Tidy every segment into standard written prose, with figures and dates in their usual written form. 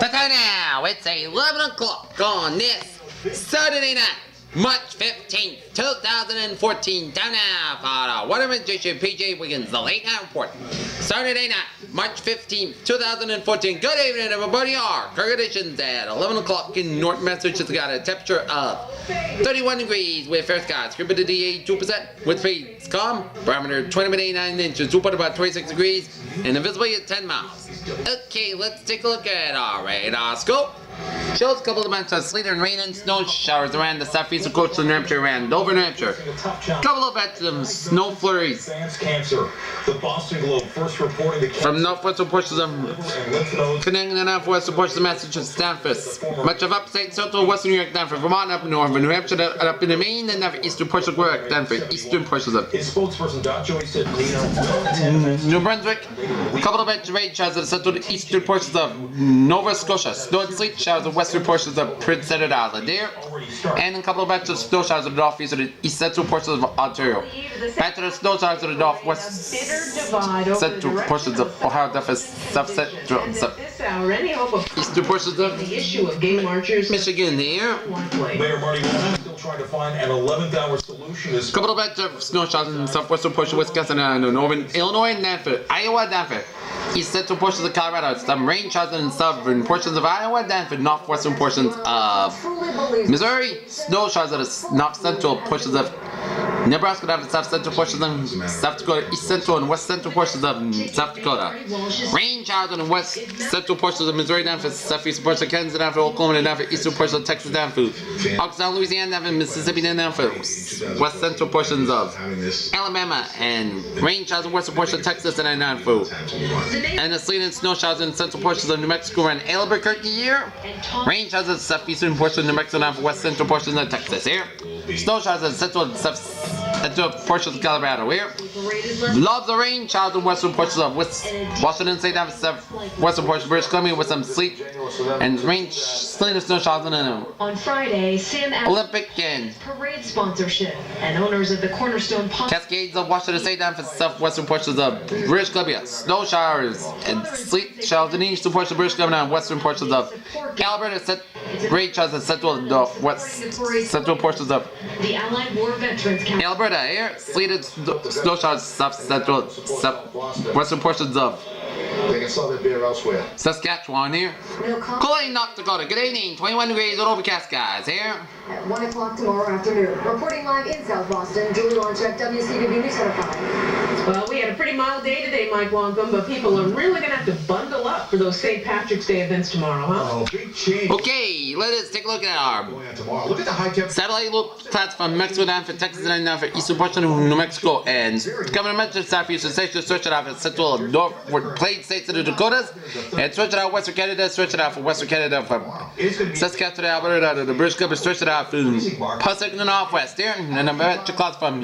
But now it's 11 o'clock on this Saturday night, March 15th, 2014. Time now for the Water Magician PJ Wiggins, the Late Night Report. Saturday night, March 15th, 2014. Good evening, everybody. Our current conditions at 11 o'clock in North Massachusetts got a temperature of 31 degrees with fair skies. Humidity 82%. Wind speed calm. Barometer 20.89 inches. Dew point about 26 degrees. And the visibility at 10 miles. Okay, let's take a look at our radar scope. Shows a couple of events of sleet and rain and snow showers around the southeastern coast of New Hampshire and Dover, New Hampshire. Couple of events of snow flurries from northwestern portions of Connecticut and northwestern portions of Massachusetts down first. Much of upstate central western New York down for Vermont up north of New Hampshire up in the Maine and up eastern portions of Quebec down for eastern portions of New Brunswick. Couple of events of rain showers of central and eastern portions of Nova Scotia. Snow and sleet showers of western portions of Prince Edward Island there, and a couple of batches of snow showers of the northeast and east central portions of Ontario. Batches of snow showers of the northwest central portions of Ohio, south central and eastern portions of Michigan there. Trying to find an 11th-hour solution. Couple of batches of snow showers in southwestern portions of Wisconsin and northern Illinois and Danford, Iowa, Danford. East central portions of Colorado, some rain showers in southern portions of Iowa, Danford, northwestern portions of Missouri, snow showers in the north central portions of Nebraska, down to south central portions of South Dakota, east central and west central portions of South Dakota. Rain showers in the west central portions of Missouri, down to southeastern portions of Kansas, down to Oklahoma, and down to eastern portions of Texas, down to Arkansas, Louisiana, down to Mississippi, down to west central portions of Alabama, and rain showers in western portions of Texas, and down to and the sleet and snow showers in central portions of New Mexico and Albuquerque here. Rain showers in southeastern portions of New Mexico, down to west central portions of Texas here. Snow showers in central and central portions of Colorado here. Loves of rain showers in western portions of Washington State, down to western portions of British Columbia with some sleet and rain, sleet and snow showers in on Friday, Sam Olympic and parade sponsorship and owners of the Cornerstone Cascades of Washington State, down for southwestern portions of British Columbia. Snow showers and sleet showers in eastern portions of British Columbia and western portions of Alberta. Rain showers in central and west central portions of the Allied War Veterans Camp. Alberta here. Sleet and snow showers south central western portions of They can sell their beer elsewhere. Saskatchewan here. Cooling North Dakota. Good evening. 21 degrees with overcast skies here. At 1 o'clock tomorrow afternoon. Reporting live in South Boston, Julie Lonchek, WCW News Center 5. Well, we had a pretty mild day today, Mike Wongum, but people are really going to have to bundle up for those St. Patrick's Day events tomorrow, huh? Oh, big change. Okay, let us take a look at our Tomorrow. Look at the high temperature. satellite look plots from Mexico down for Texas and down for eastern portion of New Mexico and Governor mentioned southeastern states, search it out for central and northward plains states of the Dakotas, and search it out western Canada, search it out for western Canada from Saskatchewan, Alberta, the British Columbia, search it out from Pacific and the Northwest there, and the metro clouds from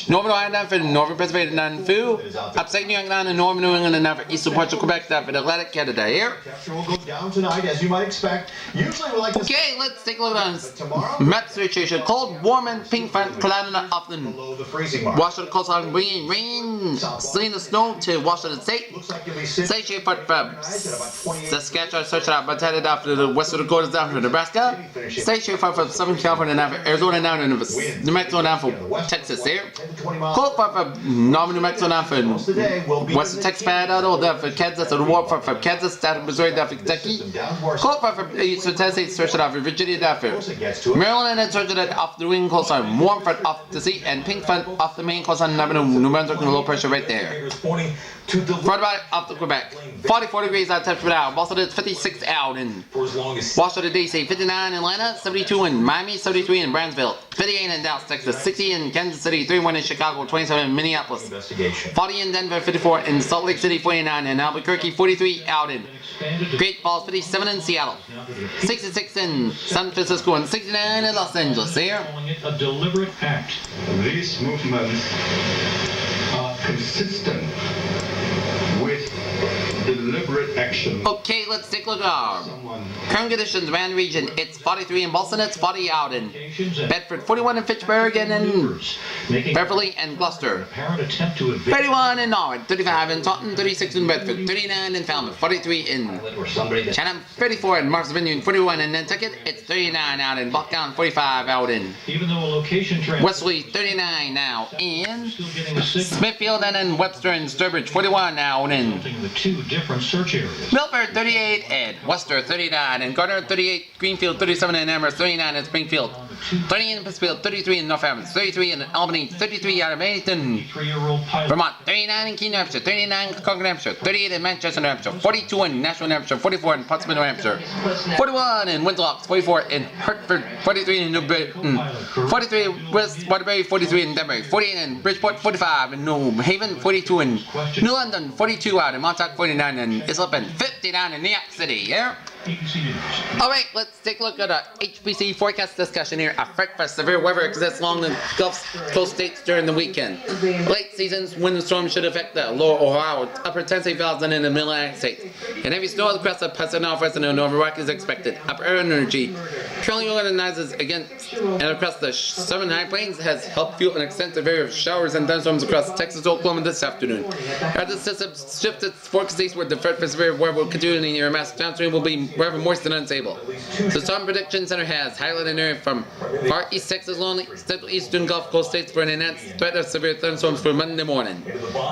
northern Ohio down for northern Pennsylvania down for upstate New York down to northern New England and down for eastern portion of Quebec down for the Atlantic Canada here. Temperature will go down tonight, as you might expect. Usually we like to Okay, let's take a look at map situation. Cold, warm, and pink front cloud often. below the freezing mark. Washington coastline bringing rain, sleet and snow to Washington State. Looks like you'll be sitting State shape from Saskatchewan, search it out, but headed down to the western Dakotas down to Nebraska. State shape from Southern California down for Arizona down to New Mexico down for Texas here. Cold front from Northern New Mexico down for Western Texas, Panhandle down for Kansas, and warm front from Kansas down to Missouri down for Kentucky. Cold front from Eastern Tennessee, search it out for Virginia down for Maryland, and search it out off the New England coastline. Warm front off the sea and pink front off the main coastline. New Brunswick and low pressure right there. Front about off the Quebec. 44 degrees out temperature now. Boston is 56 out in Washington DC, 59 in Atlanta, 72 in Miami, 73 in Brownsville, 58 in Dallas, Texas, 60 in Kansas City, 31 in Chicago, 27 in Minneapolis, 40 in Denver, 54 in Salt Lake City, 49 in Albuquerque, 43 out in Great Falls, 57 in Seattle, 66 in San Francisco, and 69 in Los Angeles. Here. A deliberate act. These movements are consistent with deliberate action. direction. Okay, let's take a look at our Someone current conditions around the region. It's 43 in Boston, it's 40 out in Bedford, 41 in Fitchburg, and in making Beverly and Gloucester. apparent attempt to evade 31 in Norwood, 35 in Taunton, 36 in Bedford, 39 in Falmouth, 43 in or somebody that Chatham, 34 in Martha's Vineyard, 41 in Nantucket, it's 39 out in Bucktown, 45 out in even though a location transfer Wesley, 39 now in still getting a signal Smithfield, and in Webster and Sturbridge, 41 out in in the two different search areas. Milford, 38 and Worcester, 39 and Gardner, 38, Greenfield, 37 in Amherst, 39 in Springfield, 30 in Pittsfield, 33 in Northampton, 33 in Albany, 33 out of Bennington, 3-year-old pilot Vermont, 39 in Keene, New Hampshire, 39 in Concord, New Hampshire, 38 in Manchester, New Hampshire, 42 in Nashville, New Hampshire, 44 in Portsmouth, New Hampshire, 41 in Winterlocks, 44 in Hartford, 43 in New Britain, 43 in West Waterbury, 43 in Denver, 48 in Bridgeport, 45 in New Haven, 42 in New London, 42 out in Montauk, 49 in Islip, and 59 in New York City. Yeah. ABC News. Alright, let's take a look at our HPC forecast discussion here. A threat for severe weather exists along the Gulf Coast states during the weekend. Late season's windstorms should affect the lower Ohio, upper Tennessee valleys, and in the middle Atlantic states. And heavy snow across the Pacific Northwest and the Northern Rock is expected. Upper air energy currently organizes against and across the southern high plains has helped fuel an extensive area of showers and thunderstorms across Texas, Oklahoma this afternoon. As the system shifts its forecast eastward, the threat for severe weather will continue near mass downstream will be rather moist and unstable. The Storm Prediction Center has highlighted an area from far east Texas along the central eastern Gulf Coast states for an enhanced threat of severe thunderstorms for Monday morning.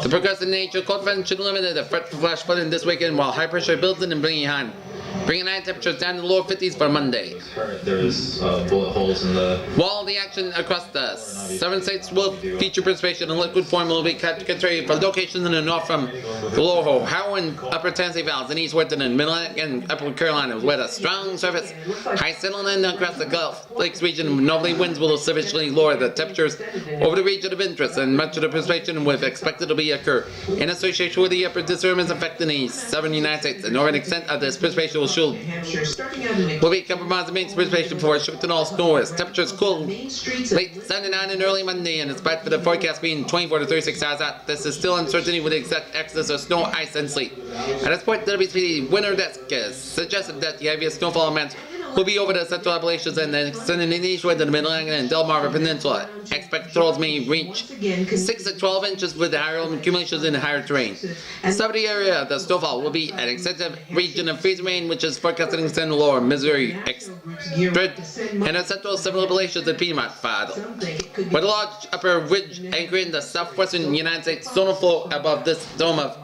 The progressive nature cold front should limit the threat for flash flooding this weekend while high pressure builds in and bringing high temperatures down to the lower 50s for Monday. There's bullet holes in the... While the action across the southern states will feature precipitation in liquid form, will be contrary for locations in the north from the lower Ohio and upper Tennessee valleys and eastward to the middle and upper Carolina, where the strong surface high settling across the Gulf Lakes region. Northerly winds will sufficiently lower the temperatures over the region of interest, and much of the precipitation will expected to be occur in association with the upper disturbance affecting the southern United States. The northern extent of this precipitation will be compromised against precipitation before shifting all snow as temperatures cool late Sunday night and early Monday, and despite for the forecast being 24 to 36 hours out, this is still uncertainty with the exact excess of snow, ice, and sleet. At this point, the WPC winter desk has suggested that the heaviest snowfall amounts will be over the central Appalachians and then extending eastward to the Middle Atlantic and Delmarva Peninsula. Expected totals may reach 6 to 12 inches with the higher accumulations in the higher terrain. Some of the area of the snowfall will be an extensive region of freezing rain, which is forecasted to extend to lower Missouri, and the central civil Appalachians and Piedmont, with a large upper ridge anchoring the southwestern United States. Zonal flow above this dome of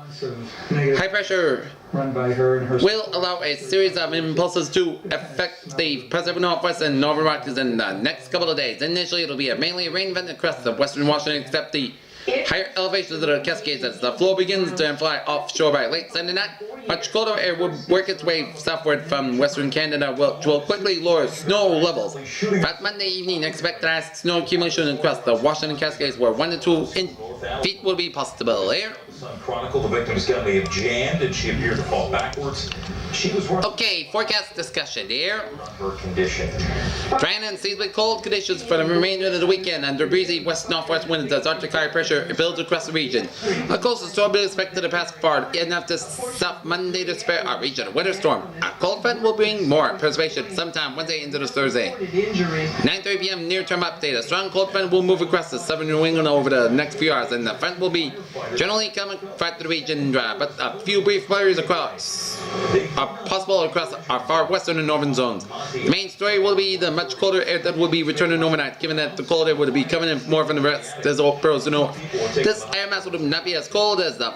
high pressure will allow a series of impulses to affect the Pacific Northwest and Northern Rockies in the next couple of days. Initially, it'll be mainly a rain event across the western Washington, except the higher elevations of the Cascades as the flow begins to fly offshore by late Sunday night. Much colder air will work its way southward from western Canada, which will quickly lower snow levels. By Monday evening, expect that snow accumulation across the Washington Cascades, where 1 to 2 feet will be possible. Here. Sun Chronicle, the victim's gun may have jammed and she appeared to fall backwards. She was running Okay, forecast discussion here. her condition. Dry and unseasonably cold conditions for the remainder of the weekend under breezy west-northwest winds as Arctic high pressure builds across the region. A coastal storm is expected to pass far enough to south Monday to spare our region a winter storm. A cold front will bring more precipitation sometime Wednesday into this Thursday. 9:30 p.m. near-term update. A strong cold front will move across the southern New England over the next few hours, and the front will be generally coming back to the region dry, but a few brief flurries are possible across our far western and northern zones. The main story will be the much colder air that will be returning overnight, given that the cold air would be coming in more from the rest as boroughs to north. This air mass would not be as cold as the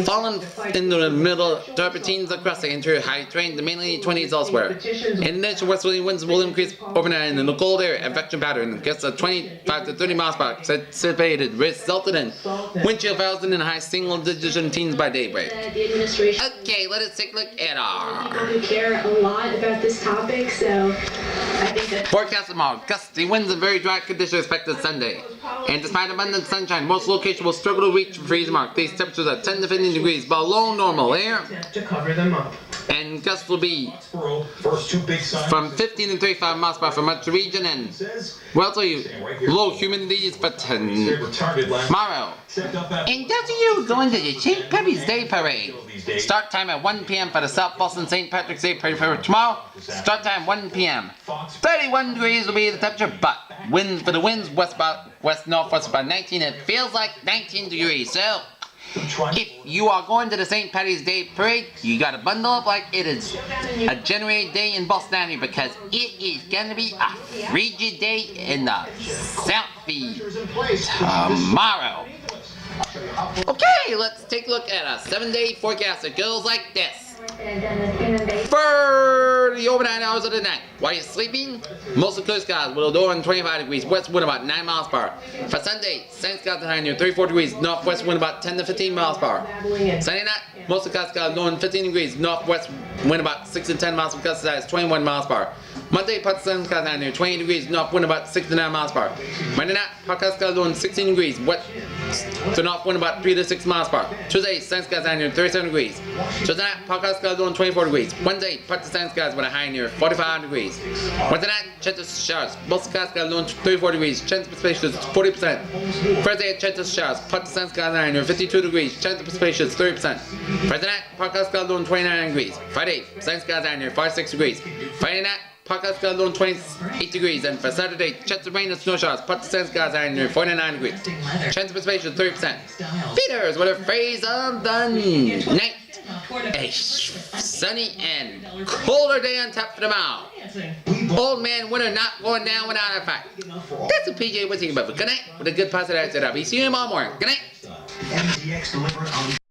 fallen into the middle turpentines across the interior high terrain, mainly 20s elsewhere. In addition, westerly winds will increase overnight, and the cold air advection pattern gets a 25 to 30 miles per hour anticipated, resulted in wind chill thousands in high single-digit teens by daybreak. Okay, let us take a look at our People who care a lot about this topic, so I think that forecast tomorrow. Gusty winds and very dry conditions expected Sunday. And despite abundant sunshine, most locations will struggle to reach freezing mark. These temperatures are 10 to 15 degrees below normal here. To cover them up. And gusts will be First two big signs. from 15 to 35 miles per hour for much of the region, and we'll tell you low humidity is for tomorrow. And does you going to the St. Patty's Day Parade? Start time time at 1 p.m. for the South Boston St. Patrick's Day parade for tomorrow. Start time 1 p.m. 31 degrees will be the temperature, but winds for the winds west northwest about 19. It feels like 19 degrees. So if you are going to the St. Patty's Day parade, you gotta bundle up like it is a January day in Boston because it is gonna be a frigid day in the Southeast tomorrow. Okay, let's take a look at a 7-day forecast that goes like this. For the overnight hours of the night, while you're sleeping, mostly clear skies with a low and 25 degrees, west wind about 9 miles per hour. For Sunday, sunny skies at high near 34 degrees, northwest wind about 10 to 15 miles per hour. Sunday night, mostly clear skies low and 15 degrees, northwest wind about 6 to 10 miles per hour, size 21 miles per hour. Monday, part sun skies high near 20 degrees, north wind about 6 to 9 miles per hour. Monday night, part skies low and 16 degrees, west to north wind about 3 to 6 miles per hour. Tuesday, sun skies high near 37 degrees. Tuesday night, part skies low and 24 degrees. Wednesday, part sun skies with a high near 45 degrees. Wednesday night, chance of showers. Most skies low and 34 degrees. Chance of precipitation is 40%. Thursday, chance of showers. Part sun skies high near 52 degrees. Chance of precipitation is 30%. Friday night, part skies low and 29 degrees. Friday, sun skies high near 46 degrees. Friday night, Podcast skies low 28 degrees, and for Saturday, chance of rain and snow showers. Part sun skies high near 49 degrees. Chance of precipitation 30%. Peters with a phrase of the night. A sunny and colder day on tap for tomorrow. Old man winter not going down without a fight. That's what PJ was thinking about. Good night with a good positive attitude. I'll be seeing you tomorrow morning. Good night.